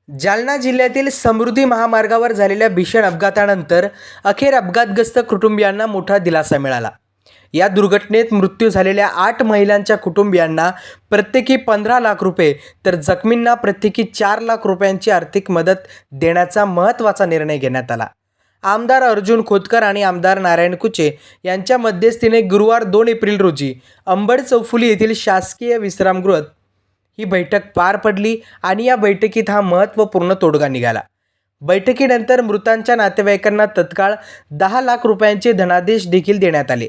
जालना जिल्ह्यातील समृद्धी महामार्गावर झालेल्या भीषण अपघातानंतर अखेर अपघातग्रस्त कुटुंबियांना मोठा दिलासा मिळाला। या दुर्घटनेत मृत्यू झालेल्या 8 महिलांच्या कुटुंबियांना प्रत्येकी 15 लाख रुपये तर जखमींना प्रत्येकी 4 लाख रुपयांची आर्थिक मदत देण्याचा महत्त्वाचा निर्णय घेण्यात आला। आमदार अर्जुन खोतकर आणि आमदार नारायण कुचे यांच्या मध्यस्थीने गुरुवार 2 एप्रिल रोजी अंबड चौफुली येथील शासकीय विश्रामगृहात ही बैठक पार पडली आणि या बैठकीत हा महत्त्वपूर्ण तोडगा निघाला। बैठकीनंतर मृतांच्या नातेवाईकांना तत्काळ 10 लाख रुपयांचे धनादेश देखील देण्यात आले।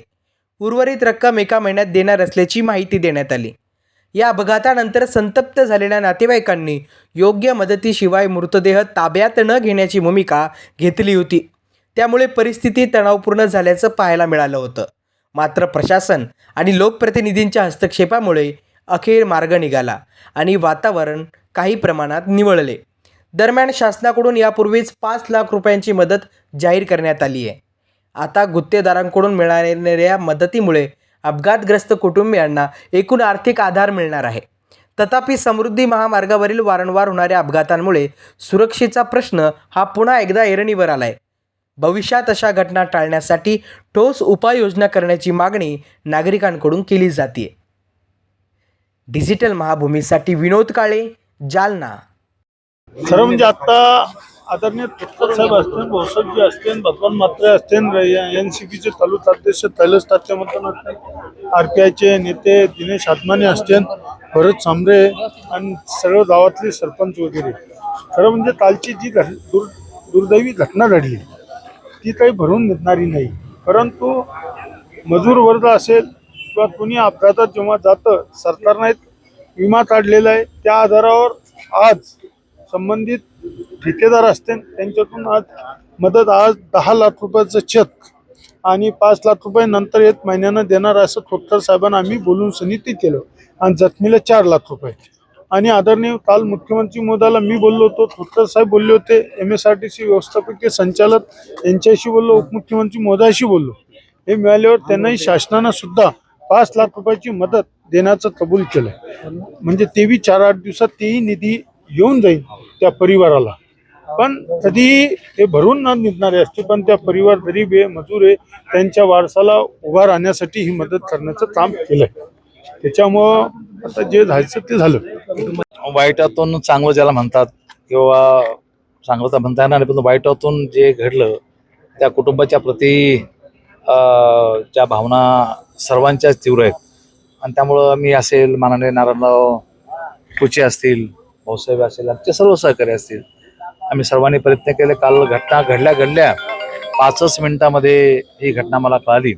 उर्वरित रक्कम एका महिन्यात देणार असल्याची माहिती देण्यात आली। या अपघातानंतर संतप्त झालेल्या नातेवाईकांनी योग्य मदतीशिवाय मृतदेह ताब्यात न घेण्याची भूमिका घेतली होती। त्यामुळे परिस्थिती तणावपूर्ण झाल्याचं पाहायला मिळालं होतं। मात्र प्रशासन आणि लोकप्रतिनिधींच्या हस्तक्षेपामुळे अखेर मार्ग निघाला आणि वातावरण काही प्रमाणात निवळले। दरम्यान शासनाकडून यापूर्वीच 5 लाख रुपयांची मदत जाहीर करण्यात आली आहे। आता गुत्तेदारांकडून मिळणाऱ्या मदतीमुळे अपघातग्रस्त कुटुंबियांना एकूण आर्थिक आधार मिळणार आहे। तथापि समृद्धी महामार्गावरील वारंवार होणाऱ्या अपघातांमुळे सुरक्षेचा प्रश्न हा पुन्हा एकदा ऐरणीवर आलाय। भविष्यात अशा घटना टाळण्यासाठी ठोस उपाययोजना करण्याची मागणी नागरिकांकडून केली जाते। डिजिटल महाभूमीसाठी विनोद काळे, जालना। खरं म्हणजे आता आदरणीय खोतकर साहेब असतील, भोसकजी असतील, भगवान म्हात्रे असतील, एनसीपीचे तालुका अध्यक्ष तैलस तात्यामतन असतील, आरपीआयचे नेते दिनेश आत्माने असतील, भरत सांबरे आणि सर्व गावातले सरपंच वगैरे। खरं म्हणजे कालची जी दुर्दैवी घटना घडली ती काही भरून निघणारी नाही। परंतु मजूर वर्ग असेल किंवा कोणी अपघातात जेव्हा जातं, सरकारने विमा काढलेला आहे, त्या आधारावर आज संबंधित ठेकेदार असतील त्यांच्याकडून आज मदत 10 लाख रुपयाचं चेक आणि 5 लाख रुपये नंतर 1 महिन्यानं देणार असं खोतकर साहेबांना आम्ही बोलून समिती केलं आणि जखमीला 4 लाख रुपये। आणि आदरणीय काल मुख्यमंत्री महोदयाला मी बोललो होतो, खोतकर साहेब बोलले होते, MSRTC व्यवस्थापकीय संचालक यांच्याशी बोललो, उपमुख्यमंत्री महोदयाशी बोललो। हे मिळाल्यावर त्यांनाही शासनानं सुद्धा 5 लाख रुपयाची मदत देण्याचं कबूल केलं। म्हणजे तेही 4-8 दिवसात तेही निधी येऊन जाईल त्या परिवाराला। पण कधी ते भरून न निघणारे असते, पण त्या परिवार गरीब आहे, मजूर आहे, त्यांच्या वारसाला उभा राहण्यासाठी ही मदत करण्याचं काम केलंय। त्याच्यामुळं आता जे जायचं ते झालं। वाईटातून चांगलं ज्याला म्हणतात किंवा चांगलं तर म्हणता येणार नाही, पण वाईटातून जे घडलं त्या कुटुंबाच्या प्रती ज्या भावना सर्वांच्याच तीव्र आहेत। आणि त्यामुळं मी असेल, माननीय नारायणराव कुचे असतील, भाऊसाहेब असेल, आमचे सर्व सहकारी असतील, आम्ही सर्वांनी प्रयत्न केले। काल घटना घडल्या 5च मिनिटामध्ये ही घटना मला कळाली।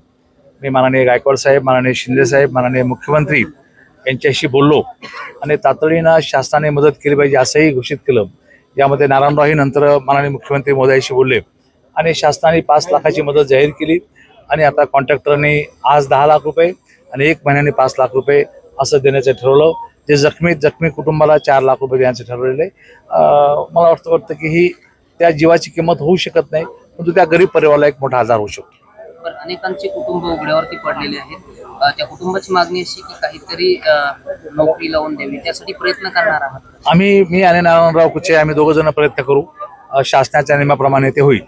मी माननीय गायकवाड साहेब, माननीय शिंदे साहेब, माननीय मुख्यमंत्री यांच्याशी बोललो आणि तातडीनं शासनाने मदत केली पाहिजे असंही घोषित केलं। यामध्ये नारायणरावही नंतर माननीय मुख्यमंत्री महोदयाशी बोलले आणि शासनाने 5 लाखाची मदत जाहीर केली। आणि आता कॉन्ट्रॅक्टरने आज 10 लाख रुपये आणि 1 महिन्याने 5 लाख रुपये असं देण्याचं ठरवलं। जे जखमी कुटुंबाला 4 लाख रुपये देण्याचं ठरवलेलं आहे। मला वाटतं की ही त्या जीवाची किंमत होऊ शकत नाही, परंतु त्या गरीब परिवाराला एक मोठा आधार होऊ शकतो। पण अनेकांचे कुटुंब उघड्यावरती पडलेले आहेत। त्या कुटुंबाची मागणी अशी की काहीतरी नोकरी लावून द्यावी, त्यासाठी प्रयत्न करणार आहात। मी आणि नारायणराव कुचे आम्ही 2 जण प्रयत्न करू, शासनाच्या नियमाप्रमाणे ते होईल।